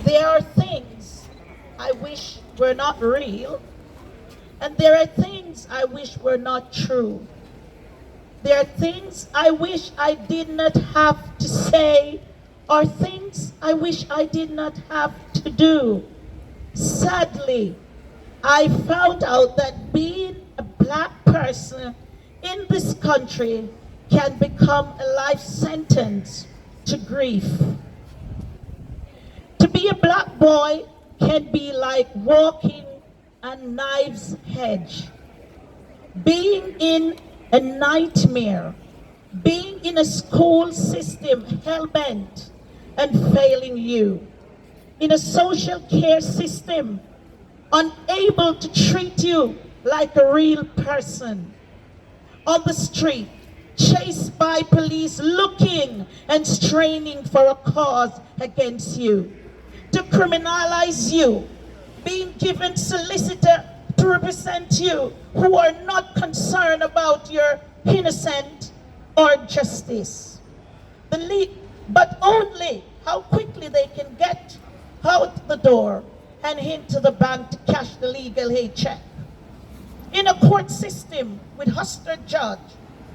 There are things I wish were not real, and there are things I wish were not true. There are things I wish I did not have to say, or things I wish I did not have to do. Sadly, I found out that being a black person in this country can become a life sentence to grief. To be a black boy can be like walking a knife's edge, being in a nightmare, being in a school system hell-bent and failing you, in a social care system unable to treat you like a real person, on the street, chased by police looking and straining for a cause against you, to criminalize you, being given solicitor to represent you who are not concerned about your innocence or justice. But only how quickly they can get out the door and into the bank to cash the legal aid check. In a court system with hostile judge,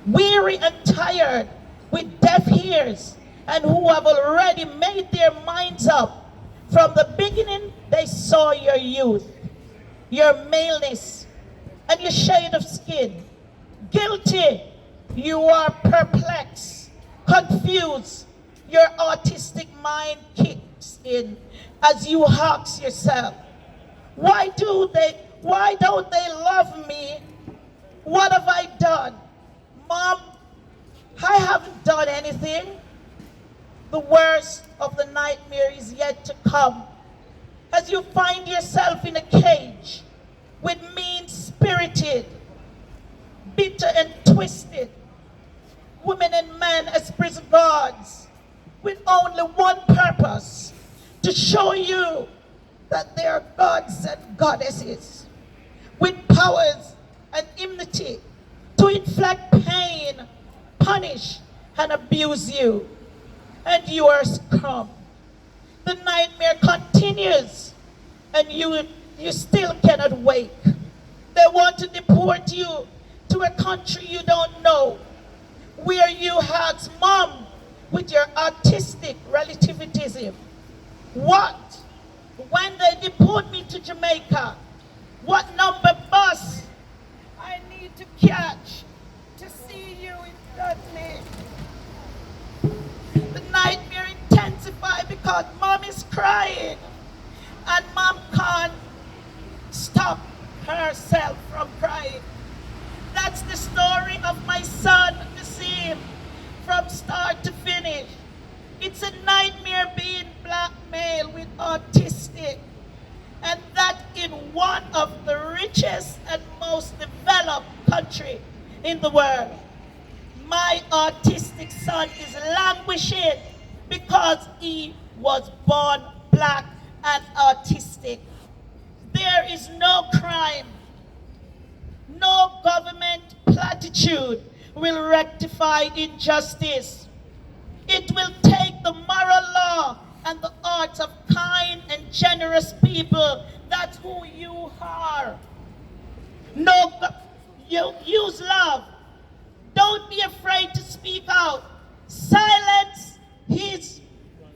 weary and tired, with deaf ears, and who have already made their minds up. From the beginning, they saw your youth, your maleness, and your shade of skin. Guilty, you are perplexed, confused, your autistic mind kicks in as you ask yourself, why don't they love me? What have I done? Mom, I haven't done anything. The worst of the nightmare is yet to come as you find yourself in a cage with mean-spirited, bitter and twisted women and men as prison guards with only one purpose: to show you that they are gods and goddesses with powers and immunity to inflict pain, punish, and abuse you. And you are scum. The nightmare continues, and you still cannot wake. They want to deport you to a country you don't know, where you had mom with your artistic relativism. What? When they deport me to Jamaica, what number bus I need to catch to see you in Dudley? The nightmare intensifies because mom is crying and mom can't stop herself from crying. That's the story of my son, Osime, from start to finish. It's a nightmare being blackmailed with autistic, and that in one of the richest and most developed country in the world. My autistic son is languishing because he was born black and autistic. There is no crime, no government platitude will rectify injustice. It will take the moral law and the arts of kind and generous people. That's who you are. You use love. Don't be afraid to speak out. Silence is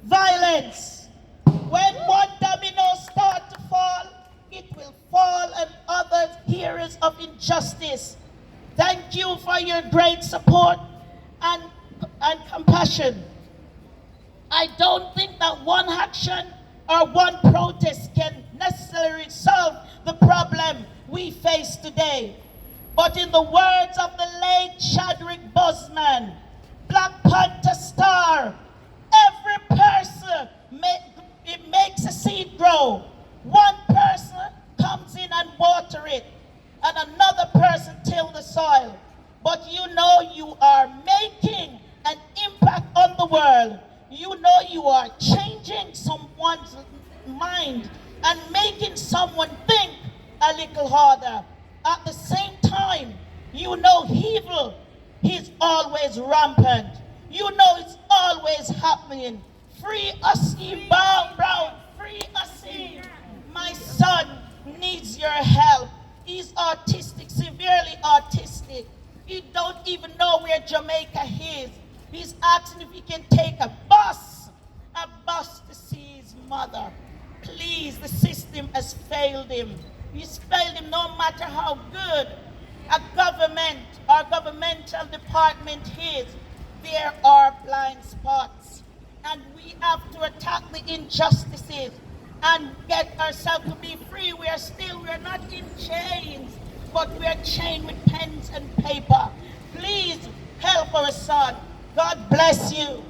violence. When one domino starts to fall, it will fall and others hearers of injustice. Thank you for your great support and compassion. I don't think that one action or one protest can necessarily solve the problem we face today. But in the words of the late Chadwick Boseman, Black Panther star, every person makes a seed grow. One person comes in and water it, and another person till the soil. But you know you are making an impact on the world. You know you are changing someone's mind and making someone think a little harder. At the same time, you know evil is always rampant. You know it's always happening. Free Osime Brown, free Jamaica he's asking if he can take a bus to see his mother. Please, the system has failed him. He's failed him no matter how good a government or governmental department is. There are blind spots. And we have to attack the injustices and get ourselves to be free. We are not in chains, but we are chained with pens and paper. Please help our son. God bless you.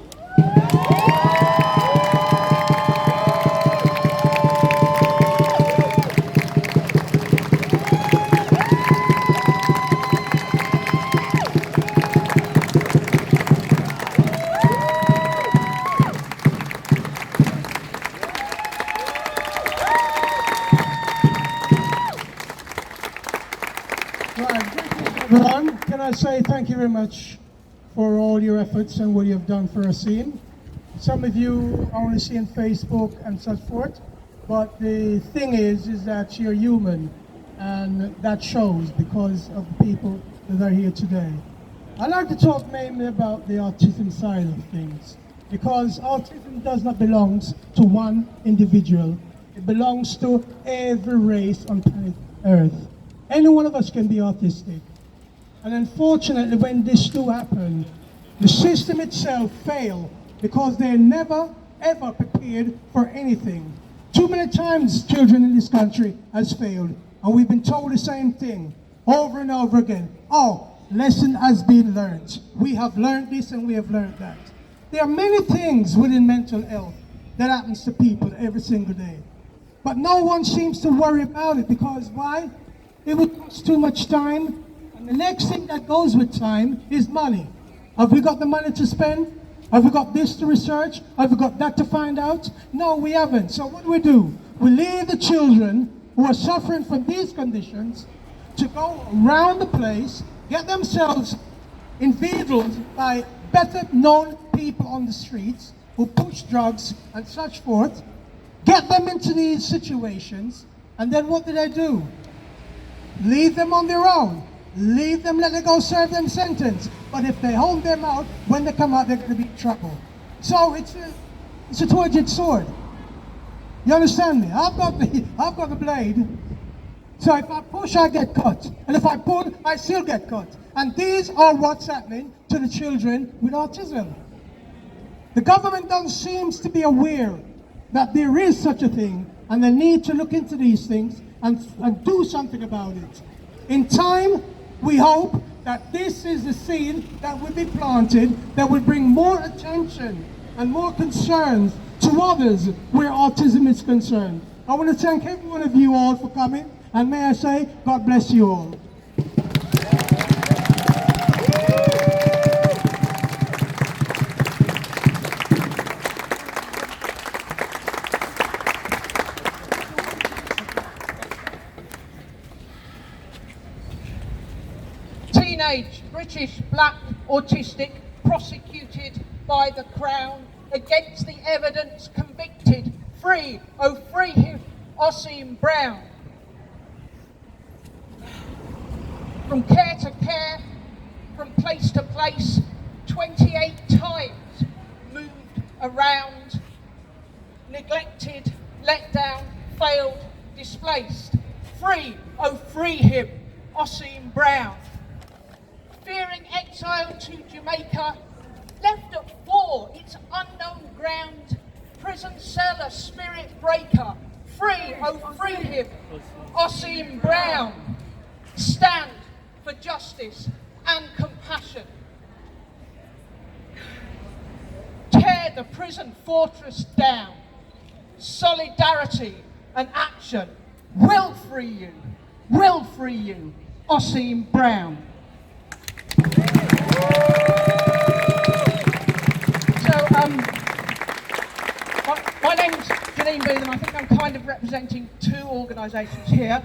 Everyone, can I say thank you very much for all your efforts and what you have done for Osime. Some of you only see on Facebook and such forth, but the thing is that you're human, and that shows because of the people that are here today. I'd like to talk mainly about the autism side of things, because autism does not belong to one individual. It belongs to every race on planet Earth. Any one of us can be autistic. And unfortunately, when this do happen, the system itself fail because they're never, ever prepared for anything. Too many times children in this country has failed, and we've been told the same thing over and over again. Oh, lesson has been learned. We have learned this and we have learned that. There are many things within mental health that happens to people every single day. But no one seems to worry about it because why? It would cost too much time. And the next thing that goes with time is money. Have we got the money to spend? Have we got this to research? Have we got that to find out? No, we haven't. So what do? We leave the children who are suffering from these conditions to go around the place, get themselves inveigled by better known people on the streets who push drugs and such forth, get them into these situations, and then what do? Leave them on their own. Leave them, let them go serve them sentence. But if they hold them out, when they come out, they're going to be in trouble. So it's a two-edged sword. You understand me? I've got the blade. So if I push, I get cut. And if I pull, I still get cut. And these are what's happening to the children with autism. The government doesn't seem to be aware that there is such a thing, and they need to look into these things and do something about it. In time, we hope that this is the seed that will be planted that will bring more attention and more concerns to others where autism is concerned. I want to thank every one of you all for coming, and may I say, God bless you all. Teenage British black autistic prosecuted by the Crown against the evidence convicted. Free, oh free him, Osime Brown. From care to care, from place to place, 28 times moved around, neglected, let down, failed, displaced. Free, oh free him, Osime Brown. Fearing exile to Jamaica, left at 4, its unknown ground, prison cell a spirit breaker. Free, oh free him, Osime Brown. Stand for justice and compassion. Tear the prison fortress down. Solidarity and action will free you, Osime Brown. My name's Janine, and I think I'm kind of representing two organisations here.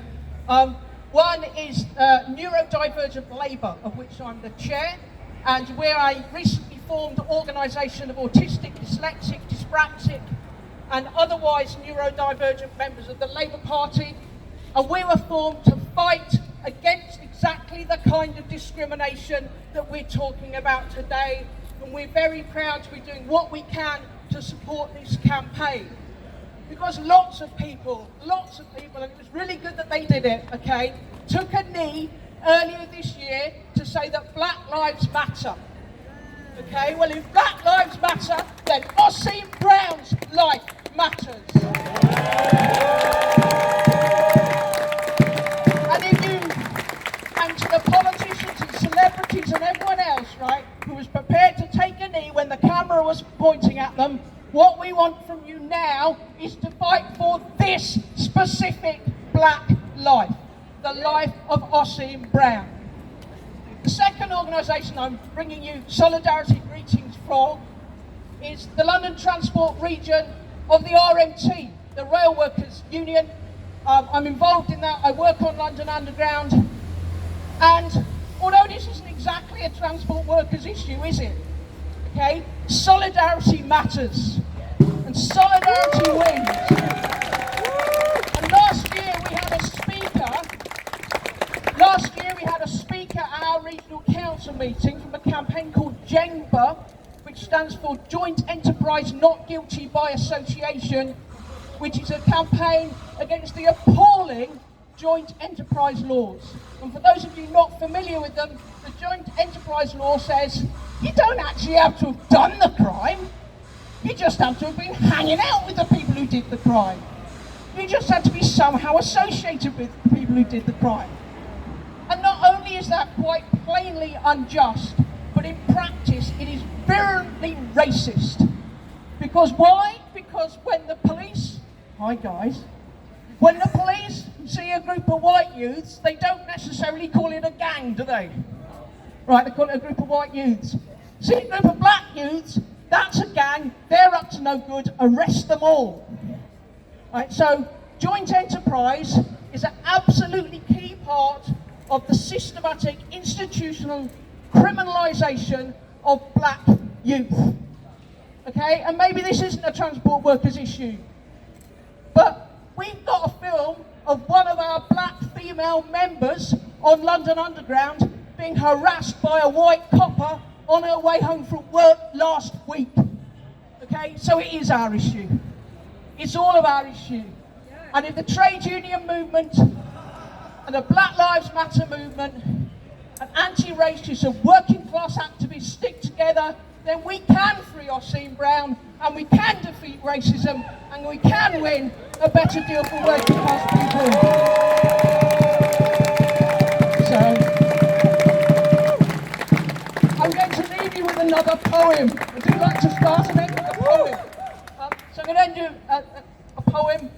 One is Neurodivergent Labour, of which I'm the chair, and we're a recently formed organisation of autistic, dyslexic, dyspraxic, and otherwise neurodivergent members of the Labour Party, and we were formed to fight against exactly the kind of discrimination that we're talking about today, and we're very proud to be doing what we can to support this campaign. Because lots of people, and it was really good that they did it, okay, took a knee earlier this year to say that Black Lives Matter. Okay, well, if Black Lives Matter, then Osime Brown's life matters. And to the politicians and celebrities and everyone else, right, who was prepared to take a knee when the camera was pointing at them, what we want from you now is to fight for this specific black life, the life of Osime Brown. The second organisation I'm bringing you solidarity greetings from is the London Transport Region of the RMT, the Rail Workers Union. I'm involved in that. I work on London Underground. And although this isn't exactly a transport workers issue, is it? Okay, solidarity matters, and solidarity wins. And last year we had a speaker at our regional council meeting from a campaign called JENGBA, which stands for Joint Enterprise Not Guilty by Association, which is a campaign against the appalling joint enterprise laws. And for those of you not familiar with them, the joint enterprise law says you don't actually have to have done the crime, you just have to have been hanging out with the people who did the crime. You just have to be somehow associated with the people who did the crime. And not only is that quite plainly unjust, but in practice it is virulently racist. Because why? Because when the police, when the police see a group of white youths, they don't necessarily call it a gang, do they? Right, they call it a group of white youths. See a group of black youths, that's a gang, they're up to no good, arrest them all. Right, so joint enterprise is an absolutely key part of the systematic institutional criminalisation of black youth. Okay, and maybe this isn't a transport workers issue, but we've got a film of one of our black female members on London Underground being harassed by a white copper on her way home from work last week. Okay, so it is our issue. It's all of our issue. And if the trade union movement and the Black Lives Matter movement and anti-racist and working class activists stick together, then we can free Osime Brown, and we can defeat racism, and we can win a better deal for working class people. So, I'm going to leave you with another poem. I do like to start and end with a poem. So I'm going to end you a poem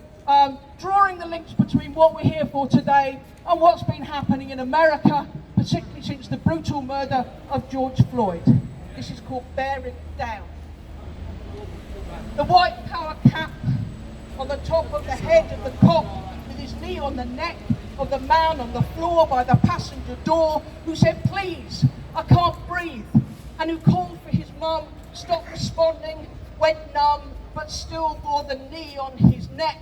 drawing the links between what we're here for today and what's been happening in America, particularly since the brutal murder of George Floyd. This is called Bear It Down. The white power cap on the top of the head of the cop, with his knee on the neck of the man on the floor by the passenger door, who said, "Please, I can't breathe," and who called for his mum, stopped responding, went numb, but still bore the knee on his neck,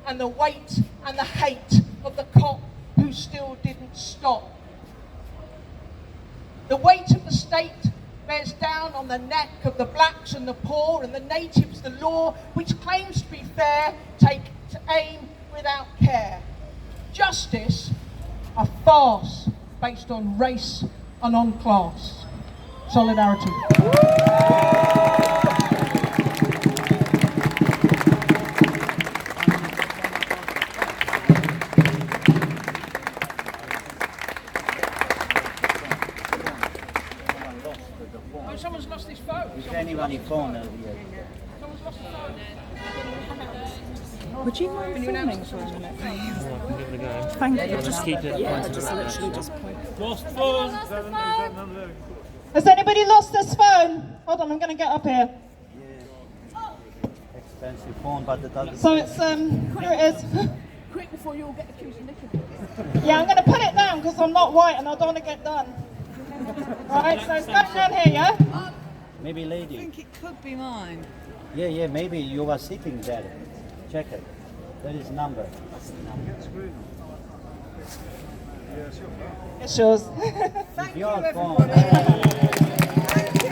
and the weight and the hate of the cop who still didn't stop. The weight of the state bears down on the neck of the blacks and the poor and the natives the law, which claims to be fair, take to aim without care. Justice, a farce based on race and on class. Solidarity. Oh, someone's lost his phone. Is there anyone phone over here? Someone's lost his phone. Would you mind filming for a minute, please? Give it a go. Thank you. Just keep it. Yeah, just literally just point. Lost phone. Has anybody lost this phone? Hold on, I'm going to get up here. Expensive phone, but it doesn't. So it's, here it is. Quick before you all get accused of nicking. Yeah, I'm going to put it down because I'm not white and I don't want to get done. Alright, so it's going down here, yeah? Maybe I lady. think it could be mine. Yeah, maybe you were sitting there. Check it. There is number. It's yours. Thank you, Your phone. everybody. Thank you.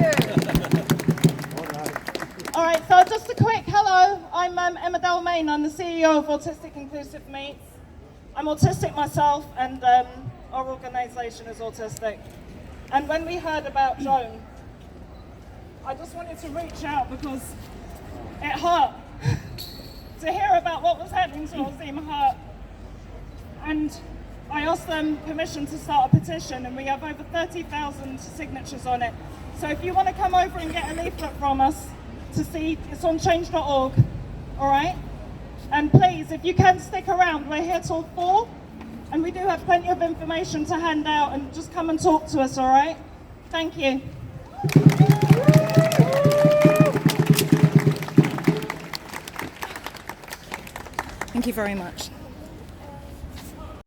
All right, so just a quick hello. I'm Emma Dalmayne. I'm the CEO of Autistic Inclusive Meets. I'm autistic myself, and our organisation is autistic. And when we heard about Joan, I just wanted to reach out because it hurt. To hear about what was happening to Osime hurt. And I asked them permission to start a petition, and we have over 30,000 signatures on it. So if you want to come over and get a leaflet from us to see, it's on change.org, all right? And please, if you can stick around, we're here till 4, and we do have plenty of information to hand out, and just come and talk to us, all right? Thank you. Thank you very much.